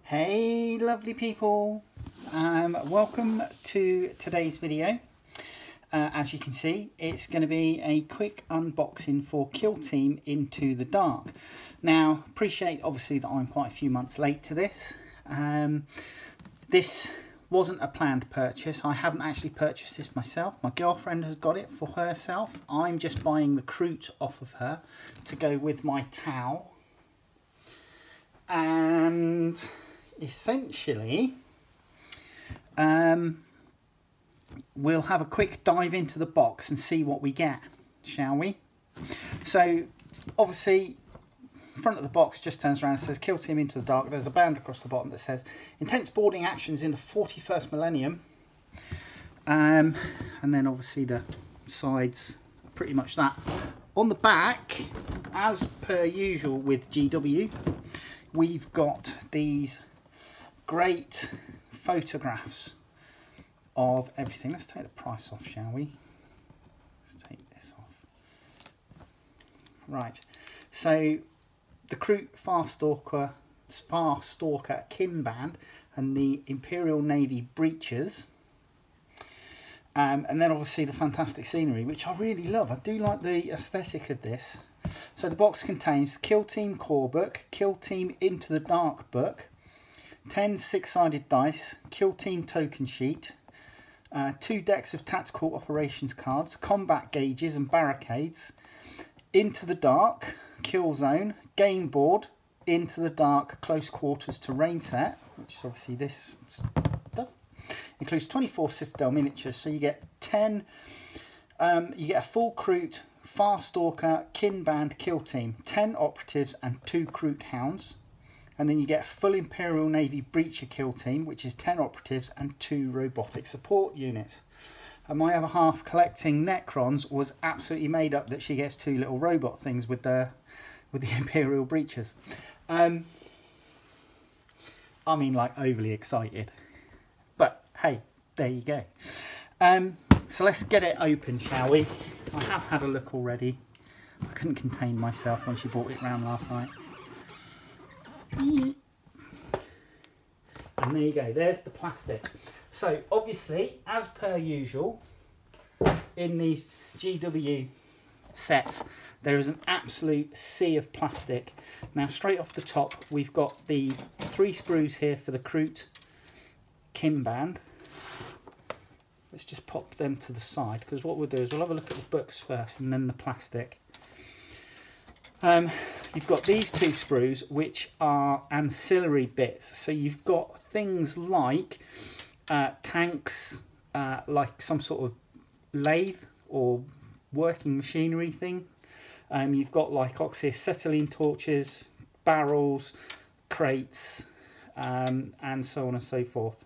Hey lovely people, welcome to today's video. As you can see, it's going to be a quick unboxing for Kill Team Into the Dark. Now, appreciate obviously that I'm quite a few months late to this. This wasn't a planned purchase. I haven't actually purchased this myself. My girlfriend has got it for herself. I'm just buying the croûte off of her to go with my towel. And essentially, we'll have a quick dive into the box and see what we get, shall we? So, obviously, front of the box just turns around and says Kill Team Into the Dark. There's a band across the bottom that says intense boarding actions in the 41st millennium. And then obviously the sides are pretty much that. On the back, as per usual with GW, we've got these great photographs of everything. Let's take the price off, shall we? Let's take this off. Right, so the Kroot Far Stalker Kin Band and the Imperial Navy breeches. And then obviously the fantastic scenery, which I really love. I do like the aesthetic of this. So the box contains Kill Team Core Book, Kill Team Into the Dark Book, 10 six-sided dice, Kill Team Token Sheet, 2 decks of Tactical Operations cards, Combat Gauges and Barricades, Into the Dark, Kill Zone, Game Board, Into the Dark Close Quarters Terrain Set, which is obviously this stuff, includes 24 Citadel miniatures, so you get 10, you get a full Kroot Far Stalker Kin Band Kill Team, 10 operatives and 2 Kroot Hounds. And then you get a full Imperial Navy Breacher Kill Team, which is 10 operatives and 2 robotic support units. And my other half, collecting Necrons, was absolutely made up that she gets 2 little robot things with the Imperial Breachers. I mean, like, overly excited. But hey, there you go. So let's get it open, shall we? I have had a look already. I couldn't contain myself when she brought it round last night. And there you go, there's the plastic. So obviously, as per usual, in these GW sets, there is an absolute sea of plastic. Now straight off the top, we've got the 3 sprues here for the Kroot Kin Band. Let's just pop them to the side, because what we'll do is we'll have a look at the books first and then the plastic. You've got these 2 sprues, which are ancillary bits. So you've got things like tanks, like some sort of lathe or working machinery thing. You've got like oxyacetylene torches, barrels, crates, and so on and so forth.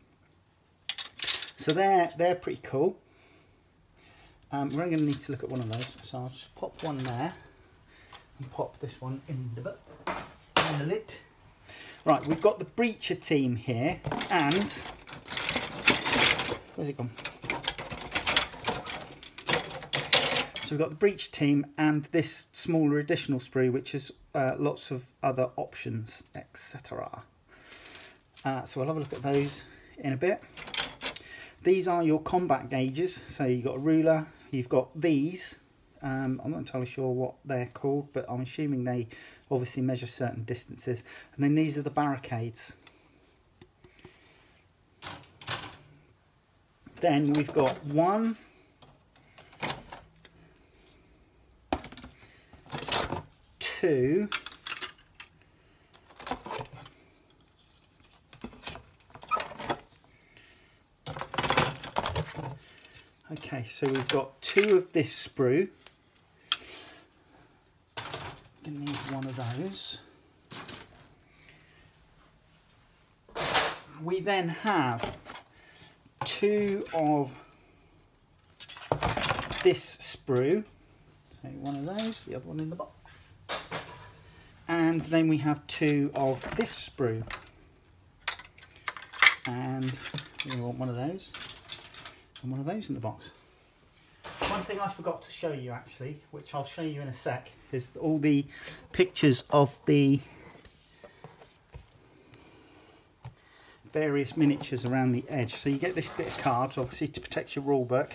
So they're pretty cool. We're only going to need to look at one of those. So I'll just pop one there. And pop this one in the box, in the lid. Right, we've got the Breacher team here, and where's it gone? So we've got the Breacher team and this smaller additional sprue, which has lots of other options, etc. So I'll have a look at those in a bit. These are your combat gauges. So you've got a ruler, you've got these. I'm not entirely sure what they're called, but I'm assuming they obviously measure certain distances. And then these are the barricades. Then we've got 1, 2, okay, so we've got 2 of this sprue. Gonna need one of those. We then have 2 of this sprue. So one of those, the other one in the box. And then we have 2 of this sprue. And we want one of those and one of those in the box. One thing I forgot to show you actually, which I'll show you in a sec, is all the pictures of the various miniatures around the edge. So you get this bit of cards, obviously, to protect your rule book.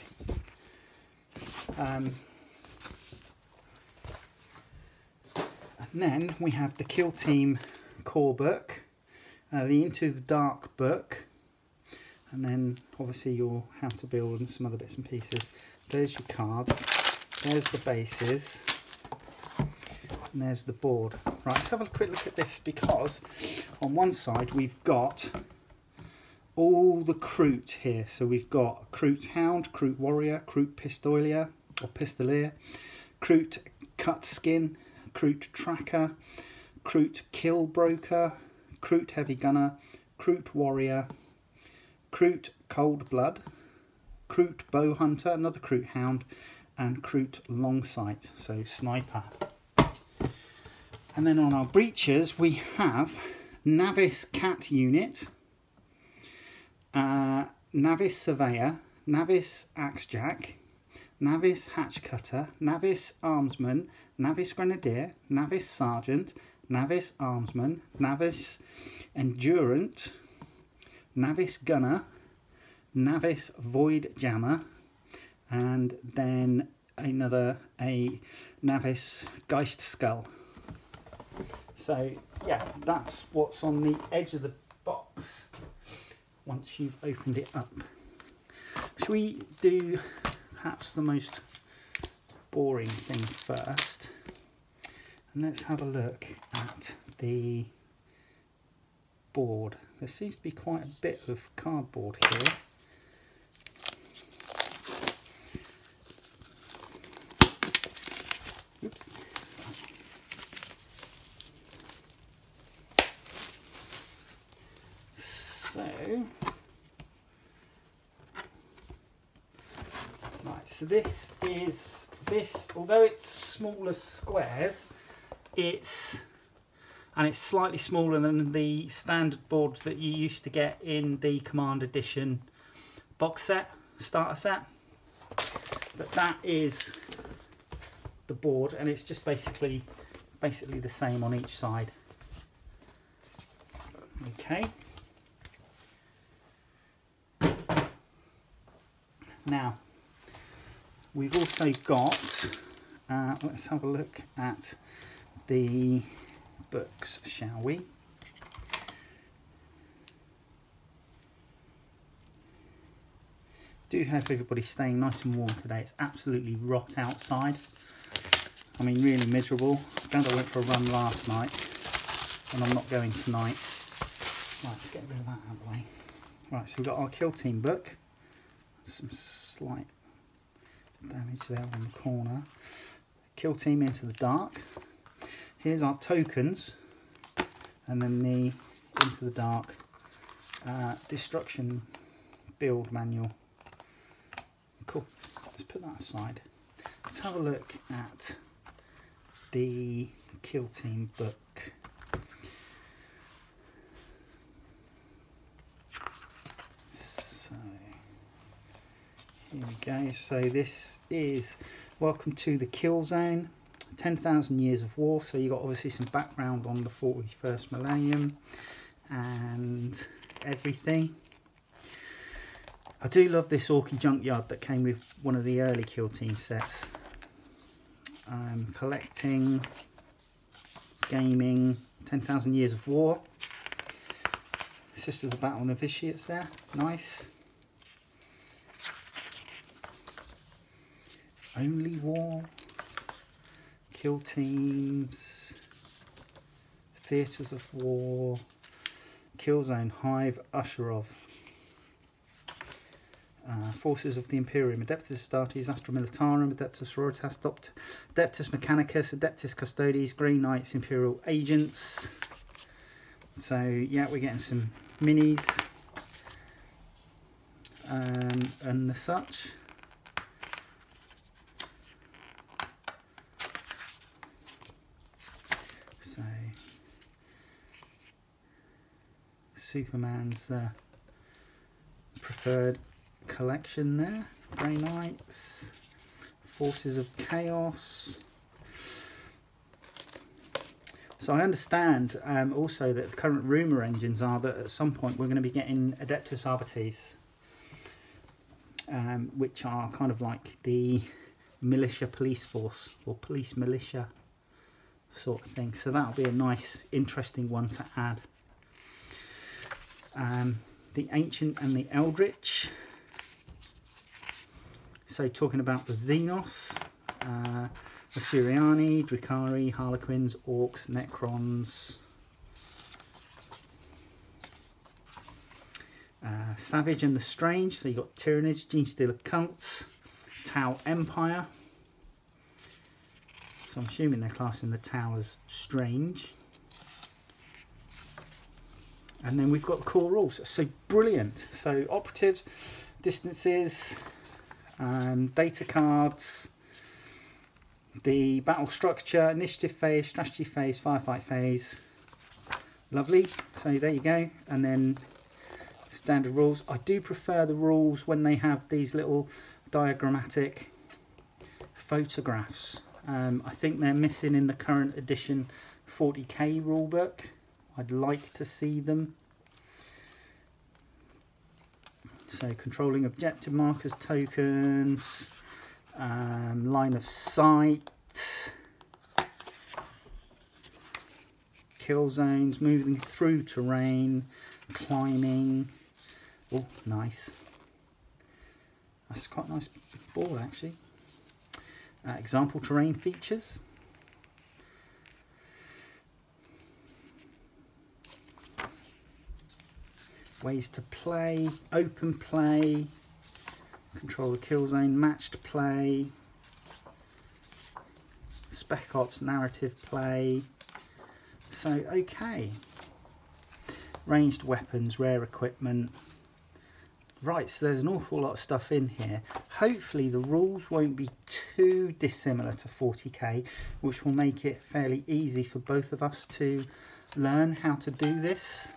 And then we have the Kill Team core book, the Into the Dark book, and then obviously your How to Build and some other bits and pieces. There's your cards, there's the bases, and there's the board. Right, let's have a quick look at this, because on one side we've got all the Kroot here. So we've got Kroot Hound, Kroot Warrior, Kroot Pistolier or Pistolier, Kroot Cut Skin, Kroot Tracker, Kroot Kill Broker, Kroot Heavy Gunner, Kroot Warrior, Kroot Cold Blood, Kroot Bow Hunter, another Kroot Hound, and Kroot Longsight, so Sniper. And then on our breaches we have Navis Cat Unit, Navis Surveyor, Navis Axejack, Navis Hatch Cutter, Navis Armsman, Navis Grenadier, Navis Sergeant, Navis Armsman, Navis Endurant, Navis Gunner, Navis Void Jammer, and then a Navis Geist Skull. So yeah, that's what's on the edge of the box once you've opened it up. Shall we do perhaps the most boring thing first? And let's have a look at the board. There seems to be quite a bit of cardboard here. Oops. So this is although it's smaller squares, it's slightly smaller than the standard board that you used to get in the Command Edition box set, starter set. But that is the board, and it's just basically the same on each side. Okay. Now, we've also got, let's have a look at the books, shall we? Do hope everybody's staying nice and warm today. It's absolutely rot outside. I mean, really miserable. Glad I went for a run last night, and I'm not going tonight. Right, let's get rid of that out of the way. Right, so we've got our Kill Team book. Some slight damage there on the corner. Kill Team Into the Dark. Here's our tokens, and then the Into the Dark Destruction Build Manual. Cool. Let's put that aside. Let's have a look at the Kill Team book. Here we go. So this is Welcome to the Kill Zone, 10,000 Years of War. So you got obviously some background on the 41st millennium and everything. I do love this Orky Junkyard that came with one of the early Kill Team sets. Collecting, gaming, 10,000 Years of War. Sisters of Battle Novitiates there, nice. Only War, Kill Teams, Theatres of War, Killzone, Hive, Usherov, Forces of the Imperium, Adeptus Astartes, Astra Militarum, Adeptus Sororitas, Adeptus Mechanicus, Adeptus Custodes, Grey Knights, Imperial Agents. So yeah, we're getting some minis and the such. So Superman's preferred collection there. Grey Knights, Forces of Chaos. So I understand also that the current rumour engines are that at some point we're going to be getting Adeptus Arbites, which are kind of like the militia police force, or police militia sort of thing. So that'll be a nice, interesting one to add. The Ancient and the Eldritch. So talking about the Xenos, Assyriani, Dracari, Harlequins, Orcs, Necrons, Savage and the Strange. So you've got Tyranids, Genestealer Cults, Tau Empire. So I'm assuming they're classing the Tau as strange. And then we've got the core rules. So brilliant. So operatives, distances, data cards, the battle structure, initiative phase, strategy phase, firefight phase. Lovely. So there you go. And then standard rules. I do prefer the rules when they have these little diagrammatic photographs. I think they're missing in the current edition 40k rulebook. I'd like to see them. So controlling objective markers, tokens, line of sight, kill zones, moving through terrain, climbing. Oh, nice. That's quite a nice board actually. Example terrain features. Ways to play, open play, control the kill zone, matched play, spec ops, narrative play. So okay. Ranged weapons, rare equipment. Right, so there's an awful lot of stuff in here. Hopefully the rules won't be too dissimilar to 40k, which will make it fairly easy for both of us to learn how to do this.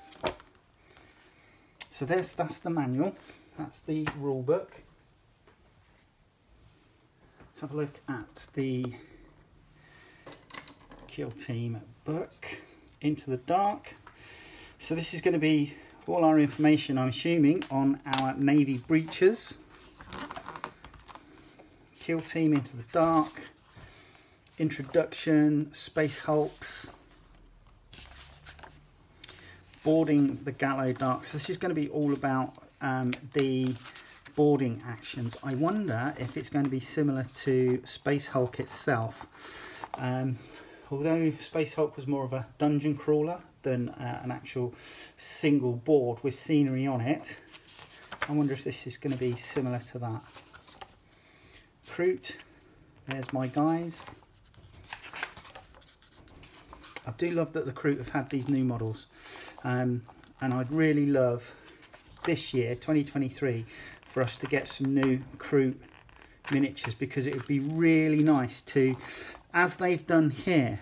So that's the manual, that's the rule book. Let's have a look at the Kill Team book, Into the Dark. So this is going to be all our information, I'm assuming, on our Navy breaches. Kill Team Into the Dark, Introduction, Space Hulks, boarding the Gallo Dark. So this is going to be all about the boarding actions. I wonder if it's going to be similar to Space Hulk itself. Although Space Hulk was more of a dungeon crawler than an actual single board with scenery on it, I wonder if this is going to be similar to that. Recruit, there's my guys. I do love that the Recruit have had these new models, and I'd really love this year, 2023, for us to get some new Recruit miniatures, because it would be really nice to, as they've done here,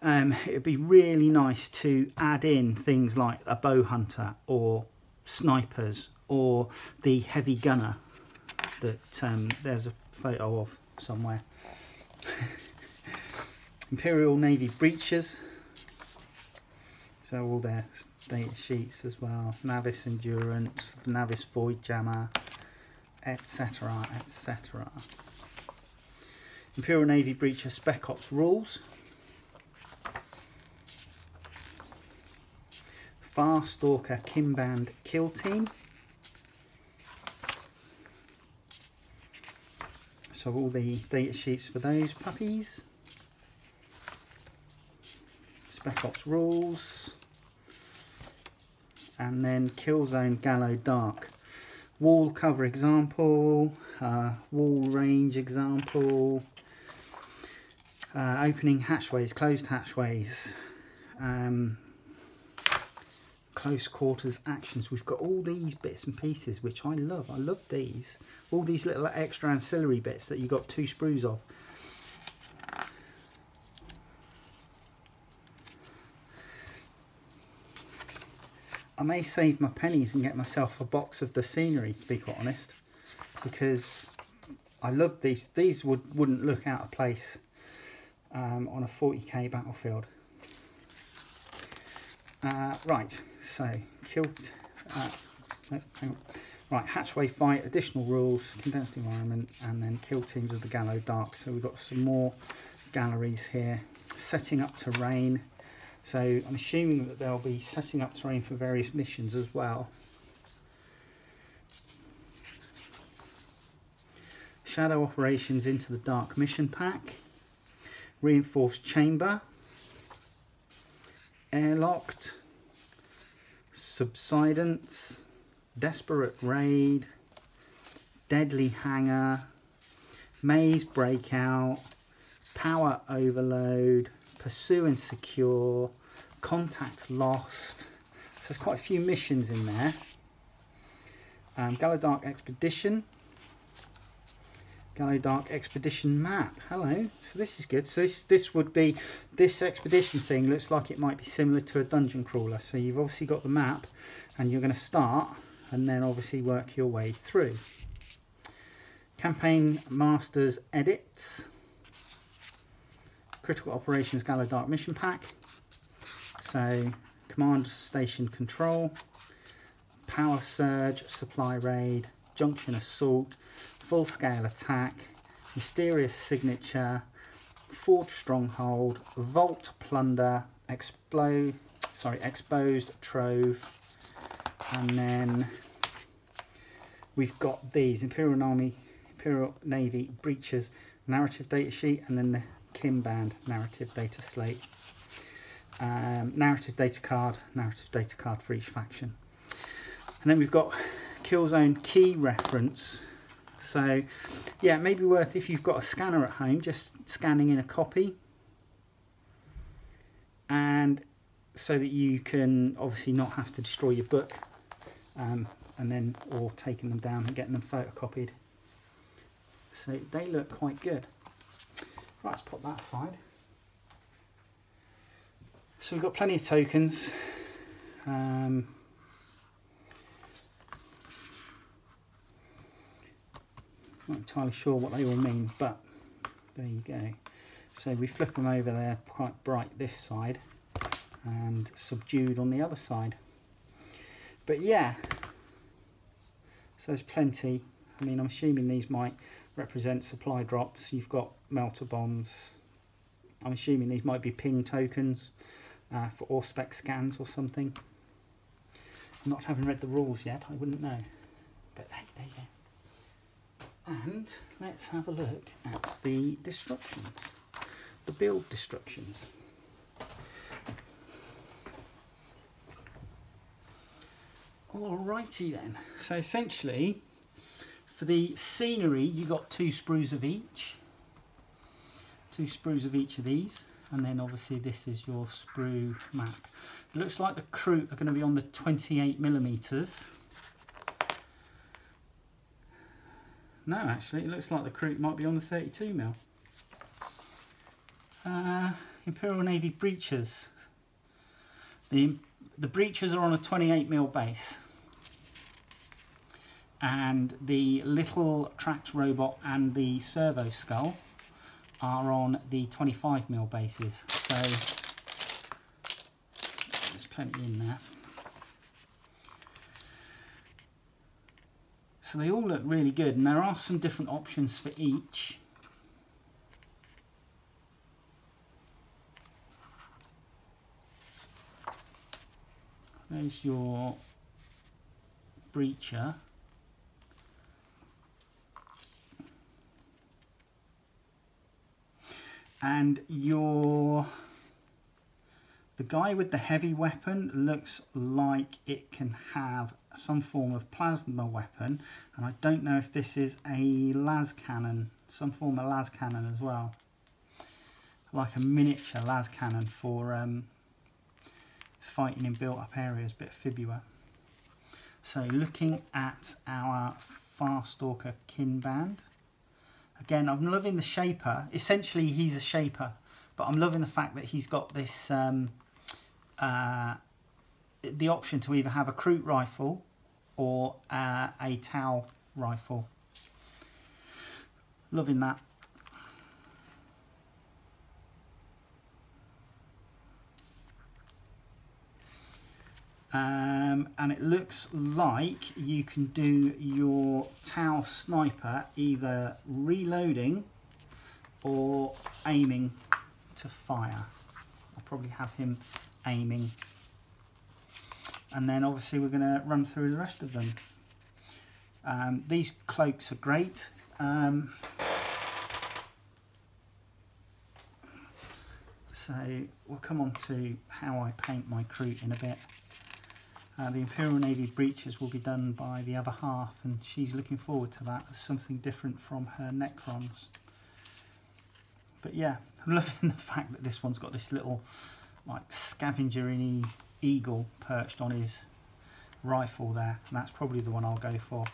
it would be really nice to add in things like a bow hunter or snipers or the heavy gunner that there's a photo of somewhere. Imperial Navy breaches, so all their data sheets as well, Navis Endurance, Navis Void Jammer, etc, etc. Imperial Navy breacher Spec Ops rules, Far Stalker Kimband Kill Team. So all the data sheets for those puppies. Spec Ops rules. And then Kill Zone Gallo Dark. Wall cover example. Wall range example. Opening hatchways, closed hatchways. Close quarters actions. We've got all these bits and pieces which I love. I love these. All these little extra ancillary bits that you got 2 sprues of. I may save my pennies and get myself a box of the scenery, to be quite honest, because I love these. These wouldn't look out of place on a 40k battlefield. Right, so killed. No, hang on. Right, hatchway fight, additional rules, condensed environment, and then kill teams of the Gallo Dark. So we've got some more galleries here. Setting up terrain. So I'm assuming that they'll be setting up terrain for various missions as well. Shadow operations into the Dark mission pack. Reinforced chamber. Airlocked. Subsidence. Desperate raid. Deadly hangar. Maze breakout. Power overload. Pursue and secure. Contact lost. So there's quite a few missions in there. Gallo Dark expedition. Gallo Dark expedition map. Hello. So this is good. So this would be, this expedition thing looks like it might be similar to a dungeon crawler. So you've obviously got the map and you're going to start and then obviously work your way through. Campaign Masters edits. Critical Operations Gallo Dark mission pack. So command station control. Power surge, supply raid, junction assault, full scale attack, mysterious signature, forge stronghold, vault plunder, exposed trove, and then we've got these Imperial Navy breaches narrative data sheet, and then the Kim Band narrative data slate, narrative data card for each faction. And then we've got Killzone key reference. So yeah, it may be worth, if you've got a scanner at home, just scanning in a copy, and so that you can obviously not have to destroy your book, and then or taking them down and getting them photocopied. So they look quite good. Right, let's put that aside. So we've got plenty of tokens. Not entirely sure what they all mean, but there you go. So we flip them over there, quite bright this side and subdued on the other side. But yeah, so there's plenty. I mean, I'm assuming these might represent supply drops. You've got melter bombs. I'm assuming these might be ping tokens for Auspex scans or something. Not having read the rules yet, I wouldn't know. But hey, there you go. And let's have a look at the destructions, the build destructions. Alrighty then, so essentially for the scenery you got 2 sprues of each. 2 sprues of each of these, and then obviously this is your sprue map. It looks like the crew are going to be on the 28mm. No, actually, it looks like the crew might be on the 32mm. Imperial Navy breaches. The breaches are on a 28mm base. And the little tracked robot and the servo skull are on the 25mm bases. So there's plenty in there. So they all look really good, and there are some different options for each. There's your breacher. And the guy with the heavy weapon looks like it can have some form of plasma weapon, and I don't know if this is a las cannon, some form of las cannon as well, like a miniature las cannon for fighting in built up areas, bit of fibula. So looking at our Farstalker kin band, again I'm loving the shaper. Essentially he's a shaper, but I'm loving the fact that he's got this the option to either have a Krut rifle or a Tau rifle. Loving that. And it looks like you can do your Tau sniper either reloading or aiming to fire. I'll probably have him aiming. And then obviously we're going to run through the rest of them. These cloaks are great. So we'll come on to how I paint my crew in a bit. The Imperial Navy breeches will be done by the other half, and she's looking forward to that as something different from her Necrons. But yeah, I'm loving the fact that this one's got this little like scavenger-y eagle perched on his rifle there, and that's probably the one I'll go for.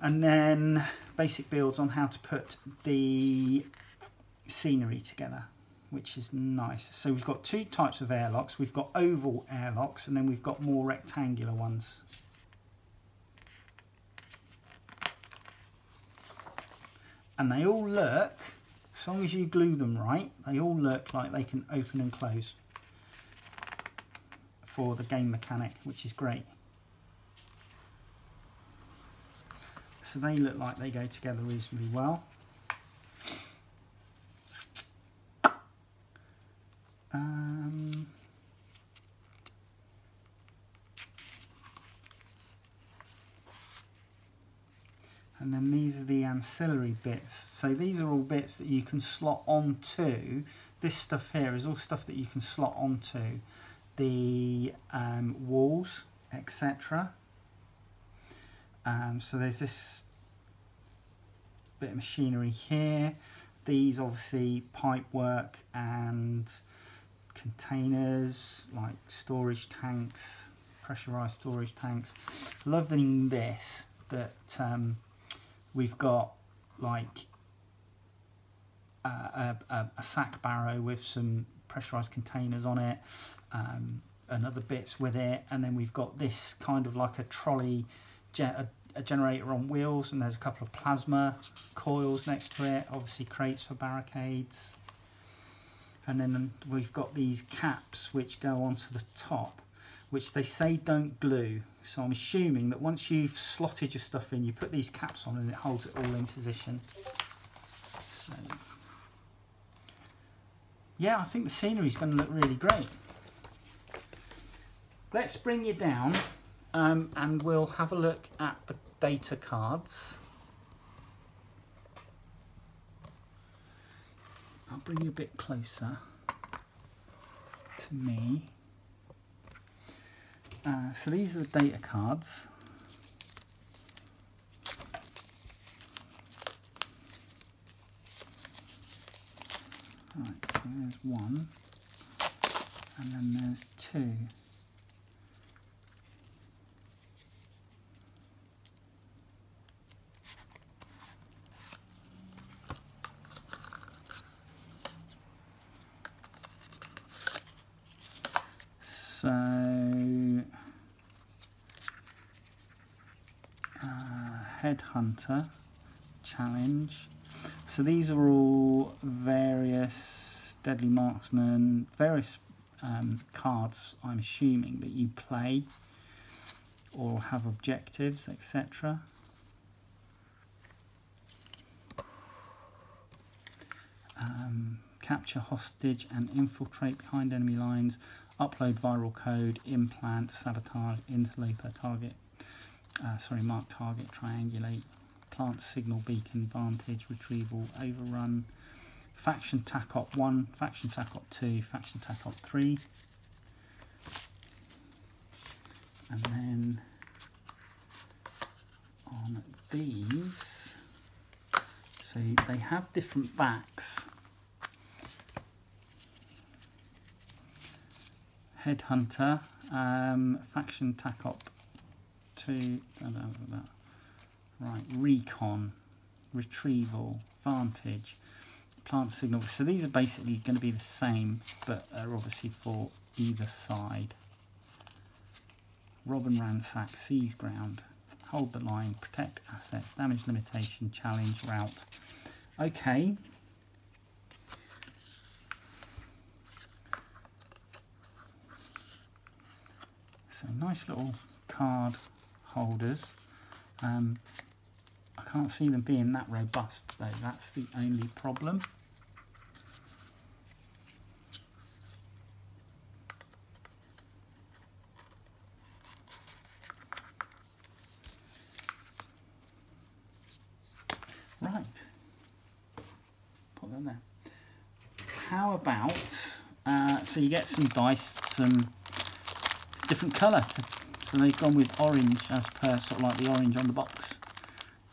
And then basic builds on how to put the scenery together, which is nice. So we've got two types of airlocks. We've got oval airlocks, and then we've got more rectangular ones. And they all look, as long as you glue them right, they all look like they can open and close for the game mechanic, which is great. So they look like they go together reasonably well. And then these are the ancillary bits. So these are all bits that you can slot onto. This stuff here is all stuff that you can slot onto the walls, etc. So there's this bit of machinery here. These obviously pipe work and containers like storage tanks, pressurized storage tanks. Loving this, that we've got like a sack barrow with some pressurized containers on it, and other bits with it, and then we've got this kind of like a trolley, a generator on wheels, and there's a couple of plasma coils next to it, obviously crates for barricades. And then we've got these caps which go onto the top, which they say don't glue. So I'm assuming that once you've slotted your stuff in, you put these caps on and it holds it all in position. So, yeah, I think the scenery is going to look really great. Let's bring you down and we'll have a look at the data cards. I'll bring you a bit closer to me. So these are the data cards. Right, so there's one, and then there's two. So, Headhunter challenge. So these are all various Deadly Marksman, various cards, I'm assuming, that you play or have objectives, etc. Capture hostage and infiltrate behind enemy lines. Upload viral code, implant, sabotage, interloper, target, mark target, triangulate, plant signal beacon, vantage, retrieval, overrun, faction TACOP 1, faction TACOP 2, faction TACOP 3. And then on these, so they have different backs. Headhunter, faction TACOP 2, right, recon, retrieval, vantage, plant signal. So these are basically going to be the same, but are obviously for either side. Rob and ransack, seize ground, hold the line, protect assets, damage limitation, challenge, route. Okay. nice little card holders. I can't see them being that robust though, that's the only problem. Right, put that there. How about, so you get some dice, some different colour. So they've gone with orange as per sort of like the orange on the box.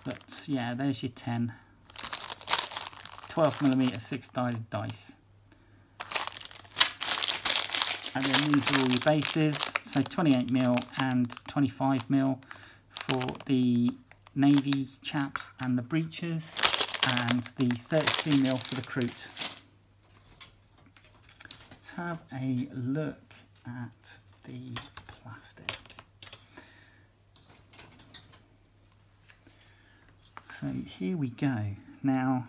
But yeah, there's your 10. 12mm 6-sided dice. And then these are all your bases. So 28mm and 25mm for the navy chaps and the breeches, and the 32mm for the Kroot. Let's have a look at the plastic. So here we go. Now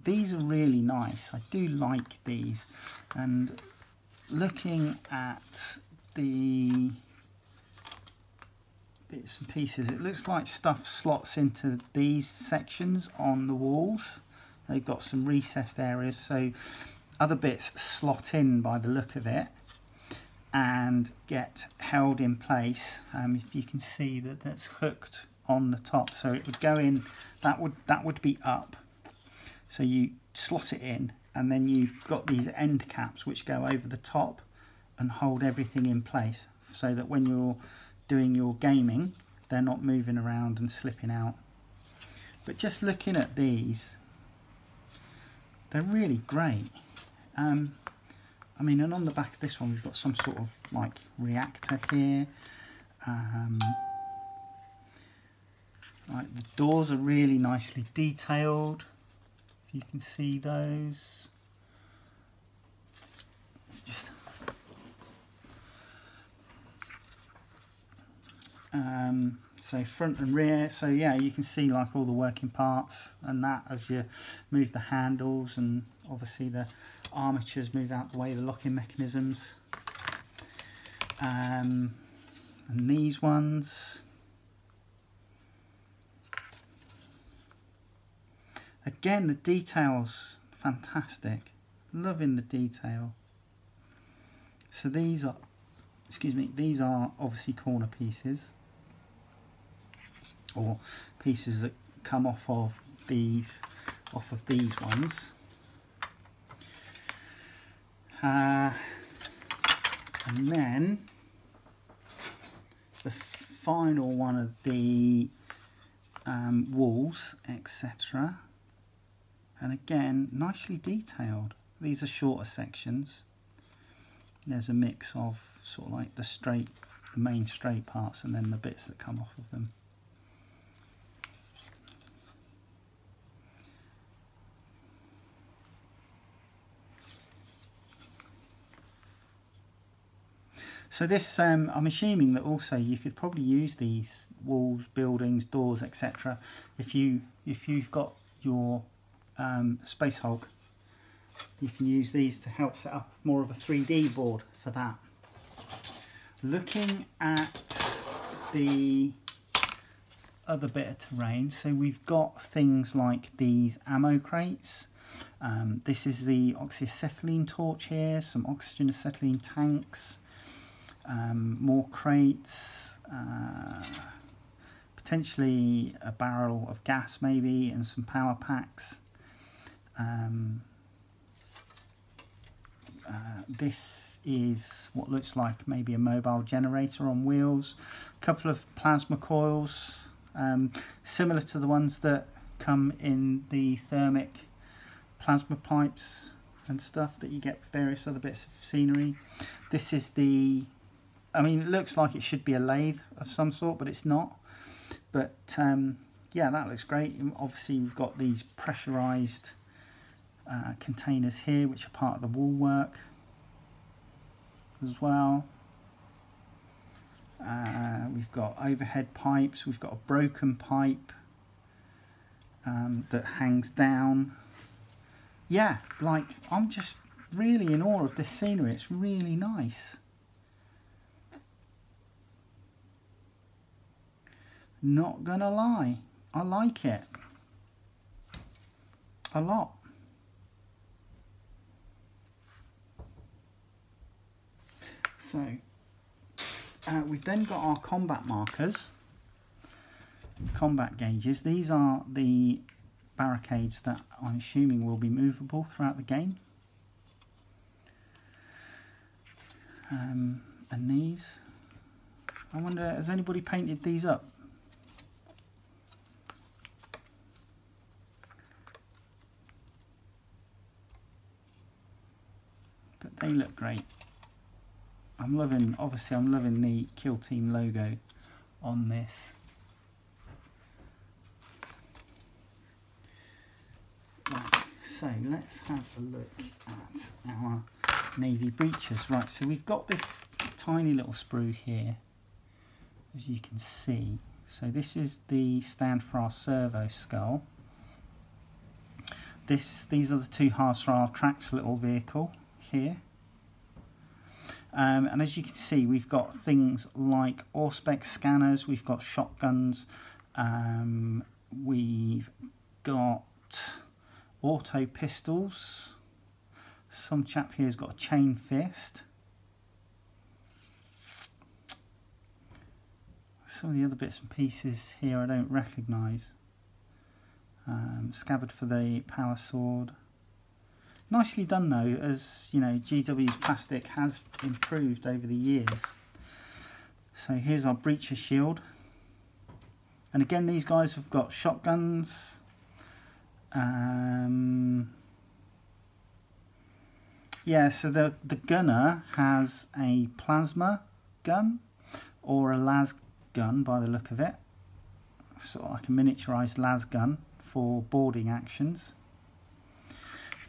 these are really nice. I do like these, and looking at the bits and pieces, it looks like stuff slots into these sections on the walls. They've got some recessed areas, so other bits slot in by the look of it and get held in place. If you can see that that's hooked on the top, so it would go in, that would be up, so you slot it in, and then you've got these end caps which go over the top and hold everything in place, so that when you're doing your gaming they're not moving around and slipping out. But just looking at these, they're really great. I mean, and on the back of this one we've got some sort of like reactor here. Like the doors are really nicely detailed, if you can see those. It's just so front and rear, so yeah, you can see like all the working parts and that as you move the handles, and obviously the armatures move out the way, the locking mechanisms, and these ones. Again, the details, fantastic. Loving the detail. So these are, excuse me, these are obviously corner pieces, or pieces that come off of these ones. And then the final one of the walls, etc. And again, nicely detailed. These are shorter sections. There's a mix of sort of like the main straight parts, and then the bits that come off of them. So this, I'm assuming that also you could probably use these walls, buildings, doors, etc. If you've got your Space Hulk, you can use these to help set up more of a 3D board for that. Looking at the other bit of terrain, so we've got things like these ammo crates. This is the oxyacetylene torch here, some oxygen acetylene tanks, more crates, potentially a barrel of gas maybe, and some power packs. This is what looks like maybe a mobile generator on wheels, a couple of plasma coils, similar to the ones that come in the thermic plasma pipes and stuff that you get with various other bits of scenery. This is the, I mean, it looks like it should be a lathe of some sort, but it's not. But yeah, that looks great. Obviously we've got these pressurized containers here, which are part of the wall work as well. We've got overhead pipes, we've got a broken pipe that hangs down. Yeah, like, I'm just really in awe of this scenery. It's really nice. Not gonna lie, I like it a lot. So we've then got our combat markers, combat gauges. These are the barricades that I'm assuming will be movable throughout the game. And these, I wonder, has anybody painted these up? But they look great. I'm loving, obviously I'm loving the Kill Team logo on this. Right, so let's have a look at our navy breeches. Right, so we've got this tiny little sprue here, as you can see. So this is the stand for our servo skull. These are the two halves for our tracked little vehicle here. And as you can see, we've got things like Auspex scanners, we've got shotguns, we've got auto pistols. Some chap here has got a chain fist. Some of the other bits and pieces here I don't recognise. Scabbard for the power sword. Nicely done though, as you know, GW's plastic has improved over the years. So here's our breacher shield. And again, these guys have got shotguns. Yeah, so the gunner has a plasma gun or a las gun by the look of it. Sort of like a miniaturized las gun for boarding actions.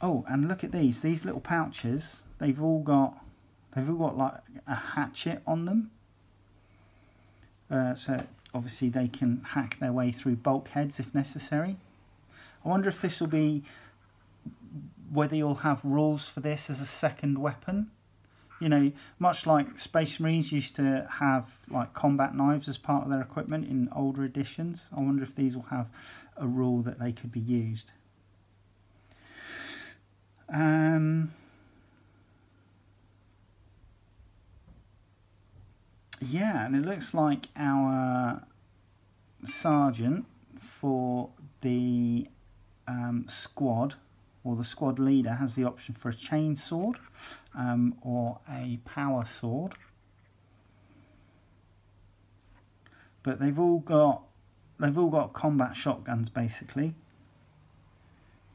Oh, and look at these little pouches. They've all got like a hatchet on them. So obviously they can hack their way through bulkheads if necessary. I wonder if this will be, whether you'll have rules for this as a second weapon. You know, much like Space Marines used to have like combat knives as part of their equipment in older editions. I wonder if these will have a rule that they could be used. Yeah, and it looks like our sergeant for the squad, or the squad leader, has the option for a chain sword or a power sword. But they've all got combat shotguns basically,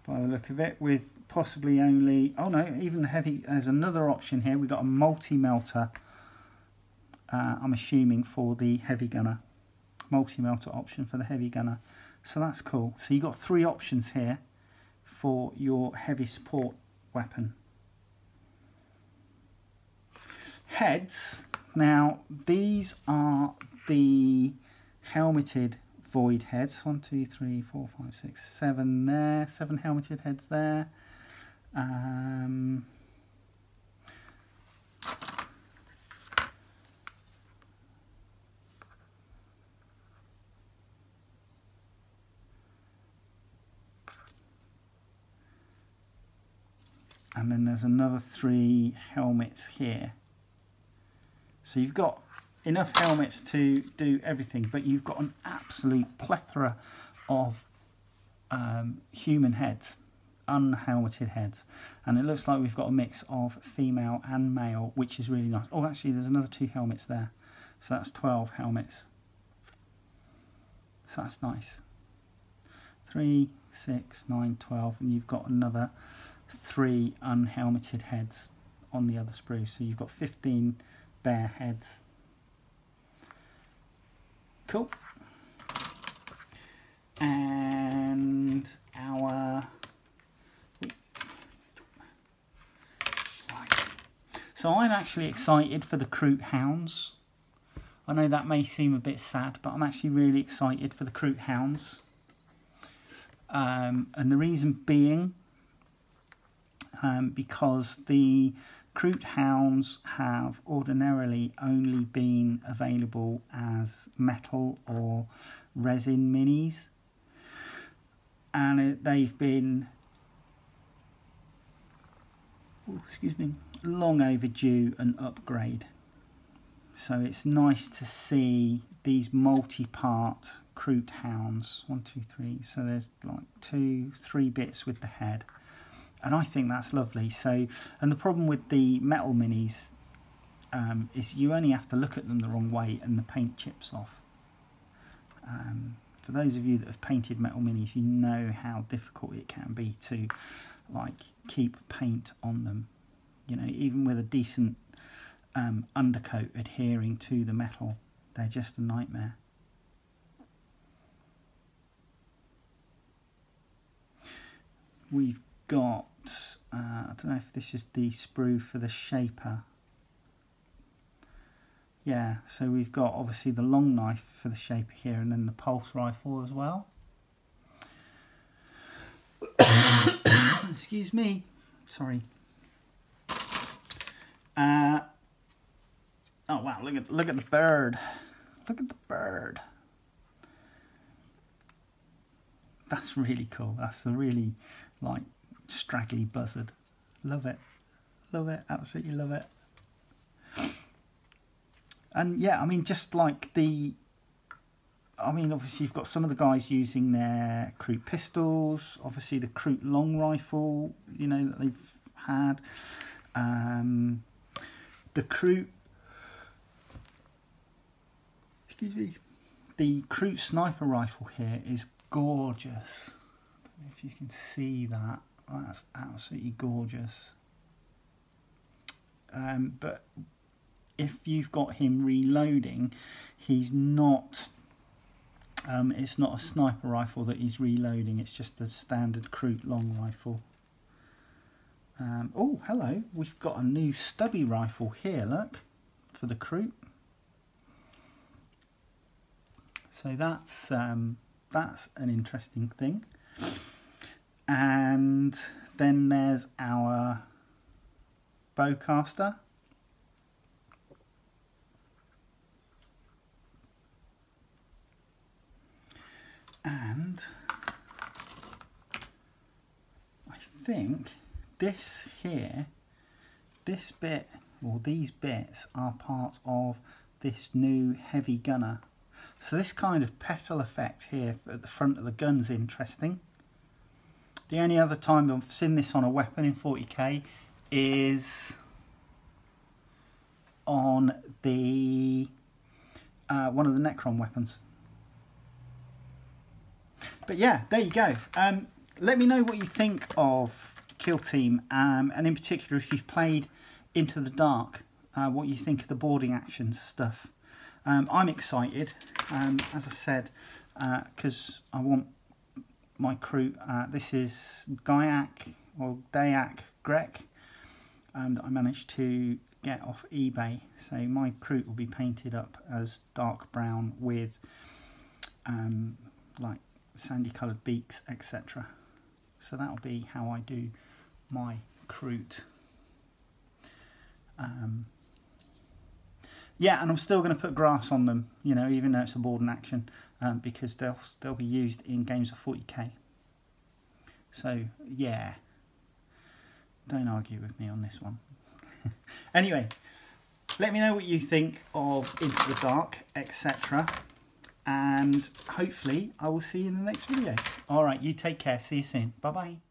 by the look of it, with possibly only, oh no, even the heavy. There's another option here. We've got a multi-melter, I'm assuming, for the heavy gunner. Multi-melter option for the heavy gunner. So that's cool. So you've got three options here for your heavy support weapon. Heads. Now these are the helmeted void heads. 1, 2, 3, 4, 5, 6, 7 there. 7 helmeted heads there. And then there's another 3 helmets here. So you've got enough helmets to do everything, but you've got an absolute plethora of human heads, unhelmeted heads. And it looks like we've got a mix of female and male, which is really nice. Oh, actually, there's another 2 helmets there. So that's 12 helmets. So that's nice. 3, 6, 9, 12, and you've got another 3 unhelmeted heads on the other sprue. So you've got 15 bare heads. Cool. And our right. So I'm actually excited for the Kroot Hounds. I know that may seem a bit sad, but I'm actually really excited for the Kroot Hounds. And the reason being, because the Kroot Hounds have ordinarily only been available as metal or resin minis, and they've been, long overdue an upgrade. So it's nice to see these multi-part Kroot Hounds. 1, 2, 3. So there's like 2, 3 bits with the head. And I think that's lovely. So, and the problem with the metal minis is you only have to look at them the wrong way and the paint chips off. For those of you that have painted metal minis, you know how difficult it can be to like keep paint on them. You know, even with a decent undercoat adhering to the metal, they're just a nightmare. We've got, I don't know if this is the sprue for the shaper. Yeah, so we've got obviously the long knife for the shaper here, and then the pulse rifle as well. Excuse me, sorry. Oh wow, look at the bird. Look at the bird. That's really cool. That's a really like straggly buzzard. Love it. Love it. Absolutely love it. And yeah, I mean, just like obviously you've got some of the guys using their Kroot pistols, obviously the Kroot long rifle, you know, that they've had. The Kroot, the Kroot sniper rifle here is gorgeous. I don't know if you can see that. That's absolutely gorgeous. But if you've got him reloading, he's not. It's not a sniper rifle that he's reloading. It's just a standard Kroot long rifle. Oh, hello! We've got a new stubby rifle here. Look, for the Kroot. So that's an interesting thing. And then there's our bowcaster. And I think this here, this bit, or these bits, are part of this new heavy gunner. So this kind of petal effect here at the front of the gun's interesting. The only other time I've seen this on a weapon in 40k is on the one of the Necron weapons. But yeah, there you go. Let me know what you think of Kill Team, and in particular if you've played Into the Dark, what you think of the boarding actions stuff. I'm excited, as I said, because I want my Kroot. This is Gaiac or Dayak Grek that I managed to get off eBay. So my Kroot will be painted up as dark brown with like sandy coloured beaks, etc. So that'll be how I do my Kroot. Yeah, and I'm still going to put grass on them, you know, even though it's a boarding action, because they'll be used in games of 40k. So yeah, don't argue with me on this one. Anyway, let me know what you think of Into the Dark, etc. And hopefully I will see you in the next video. Alright, you take care. See you soon. Bye bye.